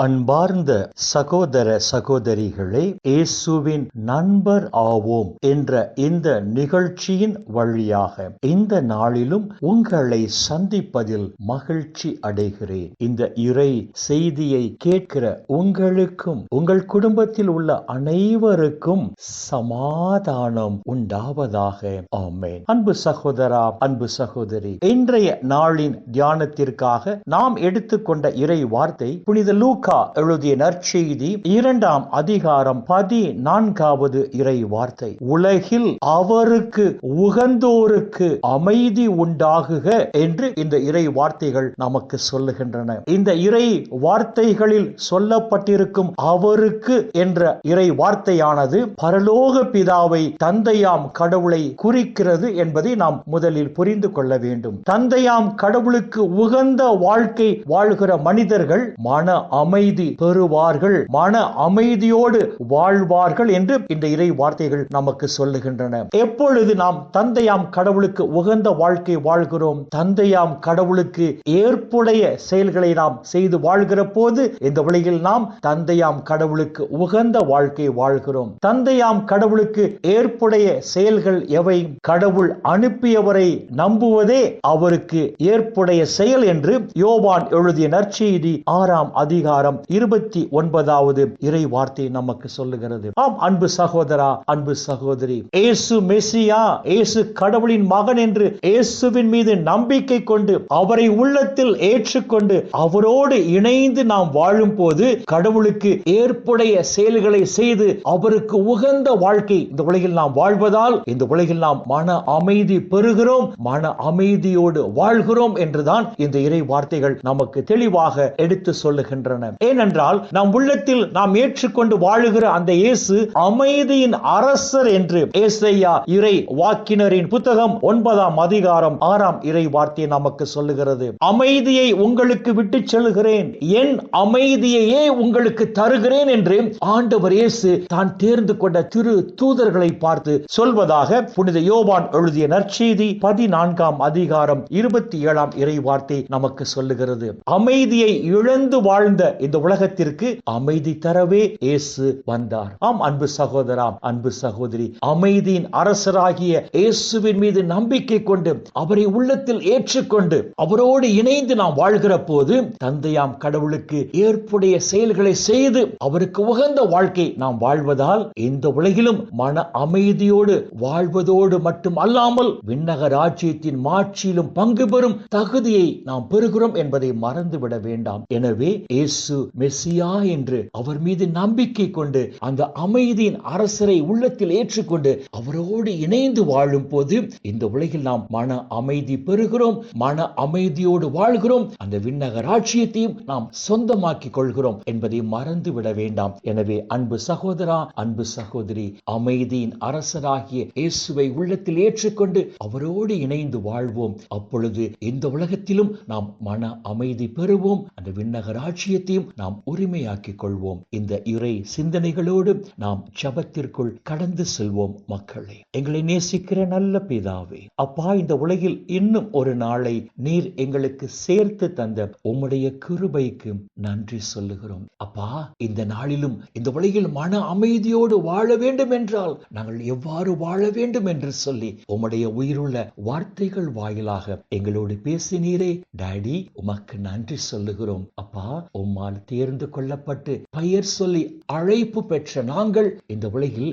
அன்பார்ந்த சகோதர சகோதரிகளே, இயேசுவின் நண்பர் ஆவோம் என்ற இந்த நிகழ்ச்சியின் வழியாக இந்த நாளிலும் உங்களை சந்திப்பதில் மகிழ்ச்சி அடைகிறேன். இந்த இறை செய்தியை கேட்கிற உங்களுக்கும் உங்கள் குடும்பத்தில் உள்ள அனைவருக்கும் சமாதானம் உண்டாவதாக. ஆமென். அன்பு சகோதரா, அன்பு சகோதரி, இன்றைய நாளின் தியானத்திற்காக நாம் எடுத்துக்கொண்ட இறை வார்த்தை புனித லூக்கா எழுதிய நற்செய்தி 2ஆம் அதிகாரம் 14வது இறை வார்த்தை. உலகில் அவருக்கு உகந்தோருக்கு அமைதி உண்டாகுக என்று இந்த இறை வார்த்தைகள் நமக்கு சொல்லுகின்றன. இந்த இறை வார்த்தைகளில் சொல்லப்பட்டிருக்கும் அவருக்கு என்ற இறை வார்த்தையானது பரலோக பிதாவை, தந்தையாம் கடவுளை குறிக்கிறது என்பதை நாம் முதலில் புரிந்து கொள்ள வேண்டும். தந்தையாம் கடவுளுக்கு உகந்த வாழ்க்கை வாழ்கிற மனிதர்கள் மன அமைதி பெறுவார்கள், மன அமைதியோடு வாழ்வார்கள் என்று இந்த இறை வார்த்தைகள் நமக்கு சொல்லுகின்றன. எப்பொழுது நாம் தந்தையாம் கடவுளுக்கு உகந்த வாழ்க்கை வாழ்கிறோம், தந்தையாம் கடவுளுக்கு ஏற்புடைய செயல்களை நாம் செய்து வாழ்கிற போது இந்த உலகில் நாம் தந்தையாம் கடவுளுக்கு உகந்த வாழ்க்கை வாழ்கிறோம். தந்தையாம் கடவுளுக்கு ஏற்புடைய செயல்கள் எவை? கடவுள் அனுப்பியவரை நம்புவதே அவருக்கு ஏற்புடைய செயல் என்று யோவான் எழுதிய நற்செய்தி 6ஆம் அதிகாரம் 29வது இறை வார்த்தை நமக்கு சொல்லுகிறது. ஆம் அன்பு சகோதரா, அன்பு சகோதரி, இயேசு மெசியா, இயேசு கடவுளின் மகன் என்று இயேசுவின் மீது நம்பிக்கை கொண்டு அவரை உள்ளத்தில் ஏற்றுக்கொண்டு அவரோடு இணைந்து நாம் வாழும் போது கடவுளுக்கு ஏற்புடைய செயல்களை செய்து அவருக்கு உகந்த வாழ்க்கை இந்த உலகில் நாம் வாழ்வதால் இந்த உலகில் நாம் மன அமைதி பெறுகிறோம், மன அமைதியோடு வாழ்கிறோம் என்றுதான் இந்த இறை வார்த்தைகள் நமக்கு தெளிவாக எடுத்து சொல்லுகின்றன. ஏனென்றால் நம் உள்ளத்தில் நாம் ஏற்றுக்கொண்டு வாழுகிற அந்த இயேசு அமைதியின் அரசர் என்று ஏசாயா இறை வாக்கினரின் புத்தகம் 9ஆம் அதிகாரம் 6ஆம் இறை வார்த்தை நமக்கு சொல்லுகிறது. அமைதியை உங்களுக்கு விட்டு செல்கிறேன், என் அமைதியையே உங்களுக்கு தருகிறேன் என்று ஆண்டவர் இயேசு தான் தேர்ந்து கொண்ட திரு தூதர்களை பார்த்து சொல்வதாக புனித யோவான் எழுதிய நற்செய்தி 14ஆம் அதிகாரம் 27ஆம் இறை வார்த்தை நமக்கு சொல்லுகிறது. அமைதியை இழந்து வாழ்ந்த இந்த உலகத்திற்கு அமைதி தரவே இயேசு வந்தார். ஆம் அன்பு சகோதரா, அன்பு சகோதரி, அமைதியின் அரசராகிய இயேசுவின் மீது நம்பிக்கை கொண்டு அவரை உள்ளத்தில் ஏற்றுக்கொண்டு அவரோடு இணைந்து நாம் வாழ்கிற போது தந்தையாம் கடவுளுக்கு ஏற்புடைய செயல்களை செய்து அவருக்கு உகந்த வாழ்க்கை நாம் வாழ்வதால் இந்த உலகிலும் மன அமைதியோடு வாழ்வதோடு மட்டும் அல்லாமல் விண்ணக ராஜ்யத்தின் மாட்சியிலும் பங்கு பெறும் தகுதியை நாம் பெறுகிறோம் என்பதை மறந்துவிட வேண்டாம். எனவே இயேசு மெசியா என்று அவர் மீது நம்பிக்கை கொண்டு அந்த அமைதியின் அரசரை உள்ளத்தில் ஏற்றுக்கொண்டு அவரோடு இணைந்து வாழும் போது இந்த உலகில் நாம் மன அமைதி பெறுகிறோம், மன அமைதியோடு வாழ்கிறோம், அந்த விண்ணக ராஜ்யத்தையும் நாம் சொந்தமாக்கிக் கொள்கிறோம் என்பதை மறந்து விட வேண்டாம். எனவே அன்பு சகோதரா, அன்பு சகோதரி, அமைதியின் அரசராகிய இயேசுவை உள்ளத்தில் ஏற்றுக்கொண்டு அவரோடு இணைந்து வாழ்வோம். அப்பொழுது இந்த உலகத்திலும் நாம் மன அமைதி பெறுவோம், அந்த விண்ணக ராஜ்யத்தையும் நாம் உரிமையாக்கிக் கொள்வோம். இந்த இறை சிந்தனைகளோடு நாம் ஜெபத்திற்குள் கடந்து செல்வோம். மக்களே, எங்களை நேசிக்கிற நல்ல பிதாவே, அப்பா, இந்த உலகில் இன்னும் ஒரு நாளை நீர் எங்களுக்கு சேர்த்து தந்த உம்முடைய கிருபைக்கு நன்றி சொல்லுகிறோம். அப்பா, இந்த நாளிலும் இந்த உலகில் மன அமைதியோடு வாழ வேண்டும் என்றால் நாங்கள் எவ்வாறு வாழ வேண்டும் என்று சொல்லி உம்முடைய உயிருள்ள வார்த்தைகள் வாயிலாக எங்களோடு பேசினீரே டாடி, உமக்கு நன்றி சொல்லுகிறோம். அப்பா, உம்மால் தேர்ந்து கொள்ளப்பட்டு பெயர் சொல்லி அழைப்பு பெற்ற நாங்கள் இந்த உலகில்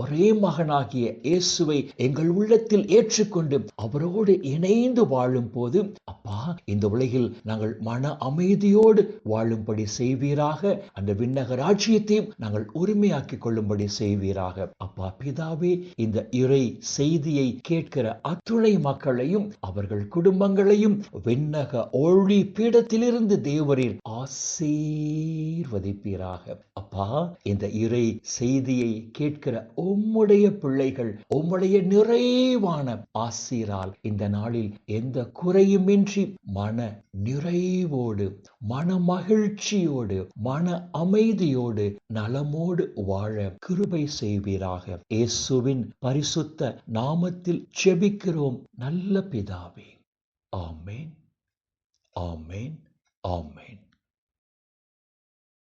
ஒரே மகனாகிய இயேசுவை எங்கள் உள்ளத்தில் ஏற்றுக்கொண்டு அவரோடு இணைந்து வாழும் போது அப்பா, இந்த உலகில் நாங்கள் மன அமைதியோடு வாழும்படி செய்வீராக, அந்த விண்ணக ராஜ்யத்தையும் நாங்கள் உரிமையாக்கிக் கொள்ளும்படி செய்வீராக. அப்பா பிதாவே, இந்த இறை செய்தியை கேட்கிற அத்துணை மக்களையும் அவர்கள் குடும்பங்களையும் விண்ணக ஒளி பீடத்திலிருந்து தேவரீர் ஆசீர்வதிப்பீராக. அப்பா, இந்த இறை செய்தியை கேட்கிற உம்முடைய பிள்ளைகள் உம்முடைய நிறைவான ஆசீரால் இந்த நாளில் எந்த குறையுமின்றி மன நிறைவோடு, மன மகிழ்ச்சியோடு, மன அமைதியோடு, நலமோடு வாழ கிருபை செய்வீராக. இயேசுவின் பரிசுத்த நாமத்தில் ஜெபிக்கிறோம் நல்ல பிதாவே. ஆமென், ஆமென், ஆமென்.